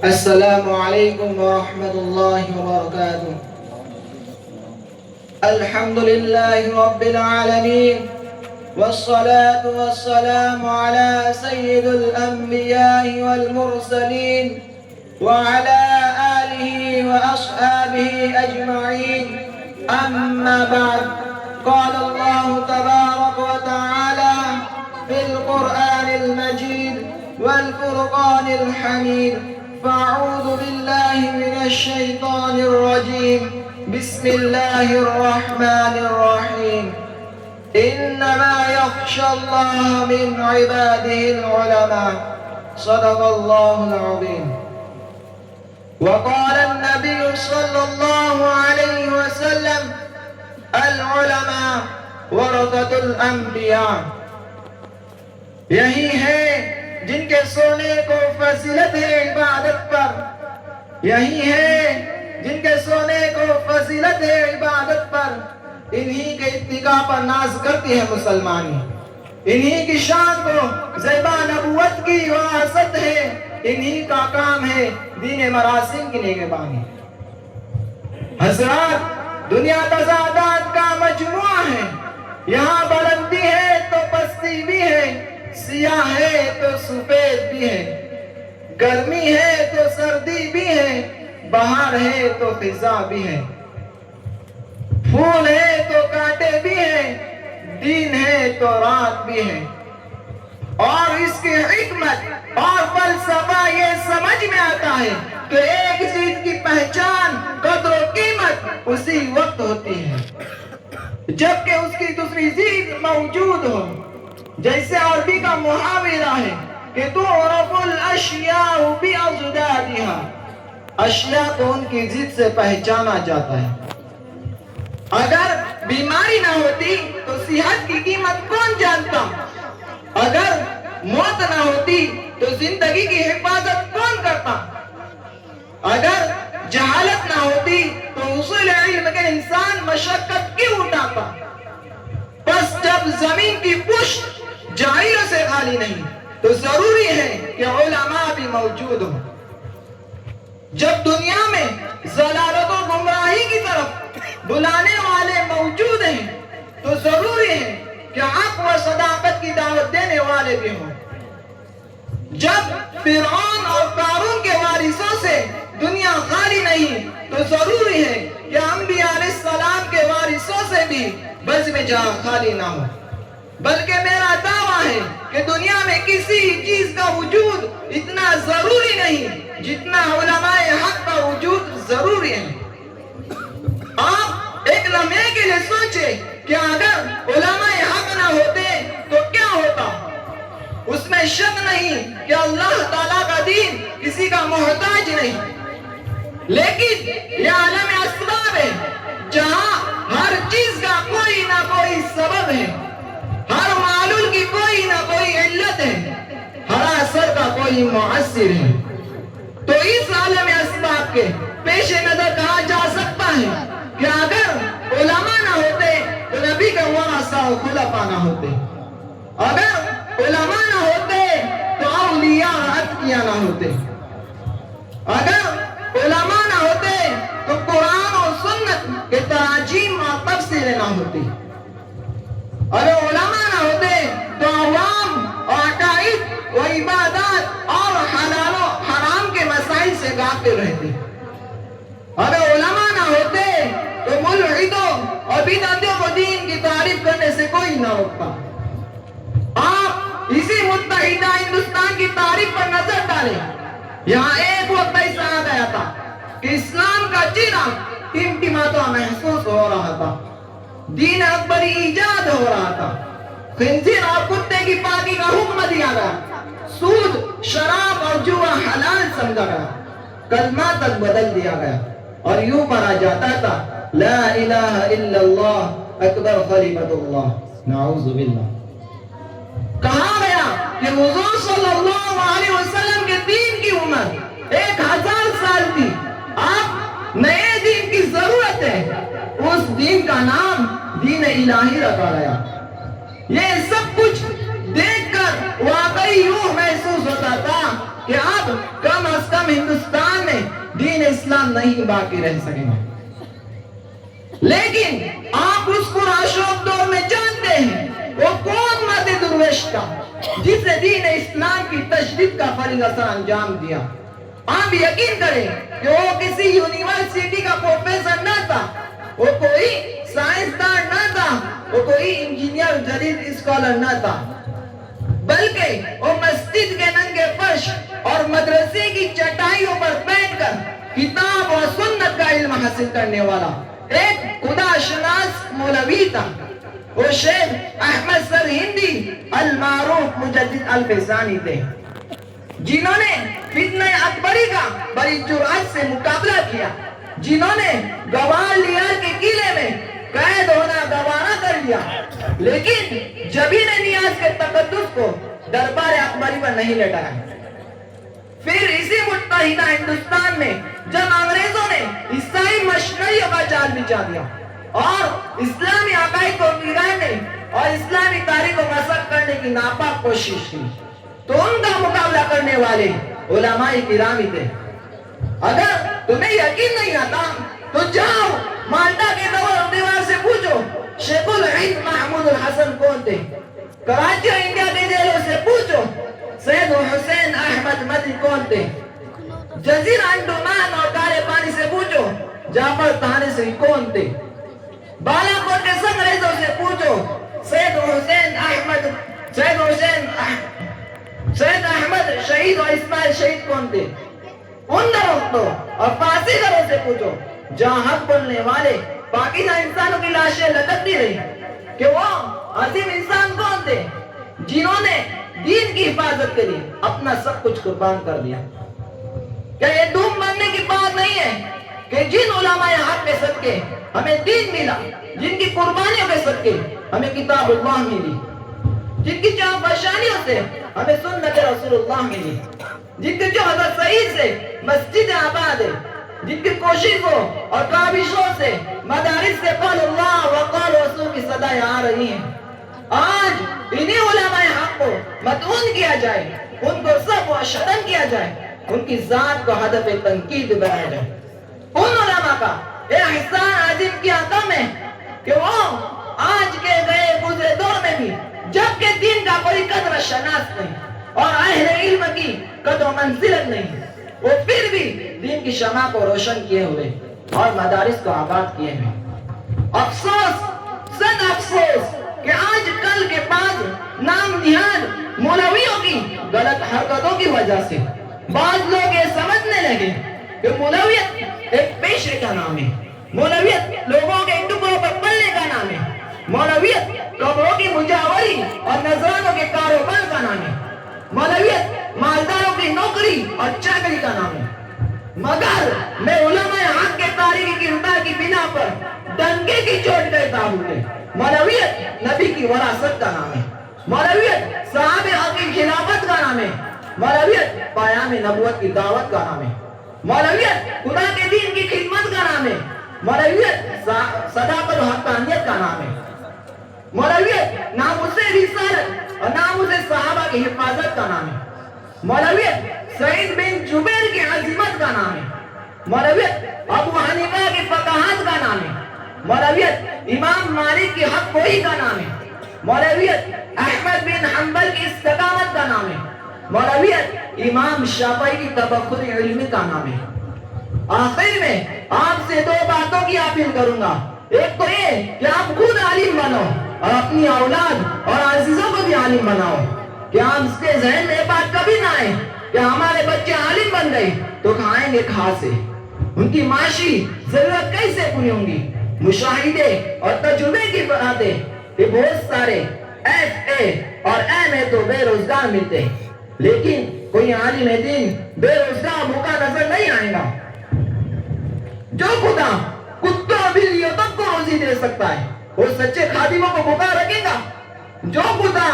السلام عليكم ورحمة الله وبركاته. الحمد لله رب العالمين، والصلاة والسلام على سيد الأنبياء والمرسلين وعلى آله وأصحابه أجمعين. أما بعد، قال الله تبارك وتعالى في القرآن المجيد والفرقان الحميد: فأعوذ بالله من الشيطان الرجيم، بسم الله الرحمن الرحيم. إنما يخشى الله من عباده العلماء. صدق الله العظيم. وقال النبي صلى الله عليه وسلم: العلماء ورثة الأنبياء. یہی ہے جن کے سونے کو فضیلت ہے عبادت پر، یہی ہے جن کے سونے کو فضیلت ہے عبادت پر، انہی کے اتقاء پر ناز کرتی ہے مسلمانی، انہی کی شان کو زیبا نبوت کی وراثت ہے، انہی کا کام ہے دین مراسم کی نگہبانی۔ حضرات، دنیا تضادات کا مجموعہ ہے، یہاں بلندی ہے تو پستی بھی ہے، سیاہ ہے تو سفید بھی ہے، گرمی ہے تو سردی بھی ہے، بہار ہے تو خزاں بھی ہے، پھول ہے تو کانٹے بھی ہیں، دین ہے تو رات بھی ہے۔ اور اس کی حکمت اور فلسفہ یہ سمجھ میں آتا ہے کہ ایک چیز کی پہچان، قدر و قیمت اسی وقت ہوتی ہے جبکہ اس کی دوسری چیز موجود ہو۔ جیسے عربی کا محاورہ ہے کہ تعرف الاشیاء باضدادها، اشیاء کو ان کی ضد سے پہچانا جاتا ہے۔ اگر بیماری نہ ہوتی تو صحت کی قیمت کون جانتا؟ اگر موت نہ ہوتی تو زندگی کی حفاظت کون کرتا؟ اگر جہالت نہ ہوتی تو اصول علم کے انسان مشقت کیوں اٹھاتا؟ بس جب زمین کی پشت جاہلوں سے خالی نہیں تو ضروری ہے کہ علماء بھی موجود ہوں۔ جب دنیا میں ضلالت و گمراہی کی طرف بلانے والے موجود ہیں تو ضروری ہے کہ حق و صداقت کی دعوت دینے والے بھی ہوں۔ جب فرعون اور قارون کے وارثوں سے دنیا خالی نہیں تو ضروری ہے کہ انبیاء علیہ السلام کے وارثوں سے بھی بزم جہاں خالی نہ ہو۔ بلکہ میرا دعویٰ ہے کہ دنیا میں کسی چیز کا وجود اتنا ضروری نہیں جتنا علماء حق کا وجود ضروری ہے۔ آپ ایک لمحے کے لیے سوچیں کہ اگر علماء حق نہ ہوتے تو کیا ہوتا؟ اس میں شک نہیں کہ اللہ تعالیٰ کا دین کسی کا محتاج نہیں، لیکن یہ عالم اسباب ہے جہاں ہر چیز کا کوئی نہ کوئی سبب ہے، ہر معلول کی کوئی نہ کوئی علت ہے، ہر اثر کا کوئی مؤثر ہے۔ تو اس عالم اسباب کے پیش نظر کہا جا سکتا ہے کہ اگر علماء نہ ہوتے تو نبی کے ورثہ و خلفاء نہ ہوتے، اگر علماء نہ ہوتے تو اولیاء اتقیاء نہ ہوتے، اگر علماء نہ ہوتے تو قرآن و سنت کے تراجیم اور تفسیریں نہ ہوتی، اگر علماء نہ ہوتے تو عوام اور عقائد و عبادات اور حلال و حرام کے مسائل سے غافل رہتے، اگر علماء نہ ہوتے تو ملحدوں اور بدعتوں کو دین کی تعریف کرنے سے کوئی نہ روکتا۔ آپ اسی متحدہ ہندوستان کی تاریخ پر نظر ڈالیں، یہاں ایک وقت ایسا آ گیا تھا کہ اسلام کا چہرہ ٹمٹماتا محسوس ہو رہا تھا، دین اکبری ایجاد ہو رہا تھا، خنزیر اور کتے کی پاکی کا حکم دیا گیا، سود، شراب اور جوا حلال سمجھا گیا، کلمہ تک بدل دیا گیا اور یوں پڑھا جاتا تھا: لا الہ الا اللہ اکبر خلیفۃ اللہ۔ نعوذ باللہ۔ کہا گیا کہ حضور صلی اللہ علیہ وسلم کے دین کی عمر 1000 سال تھی، آپ نئے دین کی ضرورت ہے، اس دین کا نام دین الہی رکھا گیا۔ یہ سب کچھ دیکھ کر واقعی یوں محسوس ہوتا تھا کہ اب کم از کم ہندوستان میں دین اسلام نہیں باقی رہ سکے گا. لیکن آپ اس پراشوب دور میں جانتے ہیں وہ کون مت درویش تھا جس نے دین اسلام کی تشدید کا فریضہ سر انجام دیا. آپ یقین کریں کہ وہ کسی یونیورسٹی کا پروفیسر نہ تھا, وہ کوئی سائنسدان نہ تھا, وہ کوئی انجینئر جدید اسکالر نہ تھا, بلکہ وہ مسجد کے ننگے فرش اور مدرسے کی چٹائیوں پر بیٹھ کر کتاب اور سنت کا علم حاصل کرنے والا ایک خدا شناس مولوی تھا. وہ شیخ احمد سرہندی المعروف مجدد الفیضانی تھے, جنہوں نے فتنہ اکبری کا بڑی جرأت سے مقابلہ کیا, جنہوں نے گوالیار کے قلعے میں قید ہونا گوارا کر لیا, لیکن جبین نیاز کے تقدس کو دربار اکبری پر نہیں لٹایا. پھر اسی متحدہ ہندوستان میں جب انگریزوں نے عیسائی مشنریوں کا جال بچھا دیا اور اسلامی عقائد کو بگاڑنے اور اسلامی تاریخ کو مسخ کرنے کی ناپاک کوشش کی, تو ان کا مقابلہ کرنے والے علماء کرام تھے. اگر تمہیں یقین نہیں آتا تو جاؤ مالٹا کے دیوار سے پوچھو شیخ الہند محمود الحسن کون تھے. کراچی اور انڈیا کے جیلوں سے پوچھو سید حسین احمد مدنی کون تھے. جزیرہ انڈمان اور کارے پانی سے پوچھو جعفر طاہرسی کون تھے. بالا کوٹ کے سنگریزوں سے پوچھو سید احمد شہید اور اسماعیل شہید کون تھے. ان درختوں اور پاسی گھروں سے پوچھو جہاں حق بولنے والے پاکیزہ انسانوں کی لاشیں لٹکتی رہی کہ وہ عظیم انسان کون تھے جنہوں نے دین کی حفاظت کے لیے اپنا سب کچھ قربان کر دیا. کیا یہ ڈوب مرنے کی بات نہیں ہے کہ جن علماء حق کے صدقے ہمیں دین ملا, جن کی قربانیوں کے صدقے ہمیں کتاب اللہ ملی, جن کی چاہ بشانیوں سے ہمیں سنت رسول اللہ ملی, جن کے جو حضرت سعید سے مسجد آباد ہے, جن کی کوششوں اور کاوشوں سے مدارس سے قال اللہ وقال رسول کی صدایں آ رہی ہیں. آج انہی علماء حق کو مدعون کیا جائے, ان کو سب و شتم کیا جائے, ان کی ذات کو ہدف تنقید بنایا جائے. ان علماء کا احسان عظیم کیا کم ہے کہ وہ آج کے گئے گزرے دور میں بھی جبکہ دین کا کوئی قدر شناس نہیں اور اہل علم کی قدر و منزلت نہیں, وہ پھر بھی دین کی شمع کو روشن کیے ہوئے اور مدارس کو آباد کیے ہیں. افسوس سن افسوس کہ آج کل کے بعض نام نہاد مولویوں کی غلط حرکتوں کی وجہ سے بعض لوگ یہ سمجھنے لگے کہ مولویت ایک پیشے کا نام ہے, مولویت لوگوں کے ٹکڑوں پر پلنے کا نام ہے, مولویت قبروں کی مجاوری اور نذرانوں کے کاروبار کا نام ہے, مولویت مالداروں کی نوکری اور چاکری کا نام ہے. مگر میں علماء حق کے تاریخی کردار کی بنا پر ڈنکے کی چوٹ کہتا ہوں کہ مولویت نبی کی وراثت کا نام ہے, مولویت صحابہ حق کی خلافت کا نام ہے, مولویت پیام نبوت کی دعوت کا نام ہے, مولویت خدا کے دین کی خدمت کا نام ہے, مولویت صداقت و حقانیت کا نام ہے, مولویت ناموس رسالت اور ناموس صحابہ کی حفاظت کا نام ہے, مولویت سعید بن جبیر کی عظمت کا نام ہے, مولویت ابو حنیفہ کی فقاہت کا نام ہے, مولویت امام مالک کی حق گوئی کا نام ہے, مولویت احمد بن حنبل کی استقامت کا نام ہے, مولویت امام شافعی کی تبخر علمی کا نام ہے. آخر میں آپ سے دو باتوں کی اپیل کروں گا. ایک تو یہ کہ آپ خود عالم بنو اور اپنی اولاد اور عزیزوں کو بھی عالم بناؤ. کیا ہم اس کے ذہن میں بات کبھی نہ آئے کہ ہمارے بچے عالم بن گئے تو کھائیں گے کہاں سے, ان کی معاشی ضرورت کیسے پوری ہوں گی. مشاہدے اور تجربے کی باتیں کہ بہت سارے ایف اے اور ایم اے تو بے روزگار ملتے ہیں, لیکن کوئی عالم دین بے روزگار بھوکا نظر نہیں آئے گا. جو خدا کتوں بلیوں تک کو روزی دے سکتا ہے وہ سچے خادموں کو بھوکا رکھے گا. جو خدا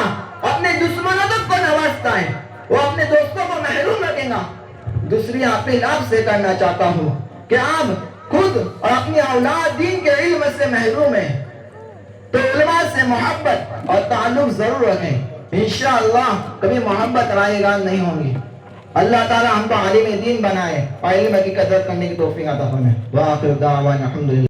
اپنے دشمنوں تک کو نوازتا ہے وہ اپنے دوستوں کو محروم رکھے گا. دوسری اپیل آپ سے کرنا چاہتا ہوں کہ آپ خود اور اپنی اولاد دین کے علم سے محروم ہیں تو علماء سے محبت اور تعلق ضرور رکھیں. انشاءاللہ کبھی محبت رائے گان نہیں ہوں گی. اللہ تعالی ہم کو عالم دین بنائے اور علم کی قدر کرنے کی توفیق عطا فرمائے۔ وآخر دعوانا الحمدللہ۔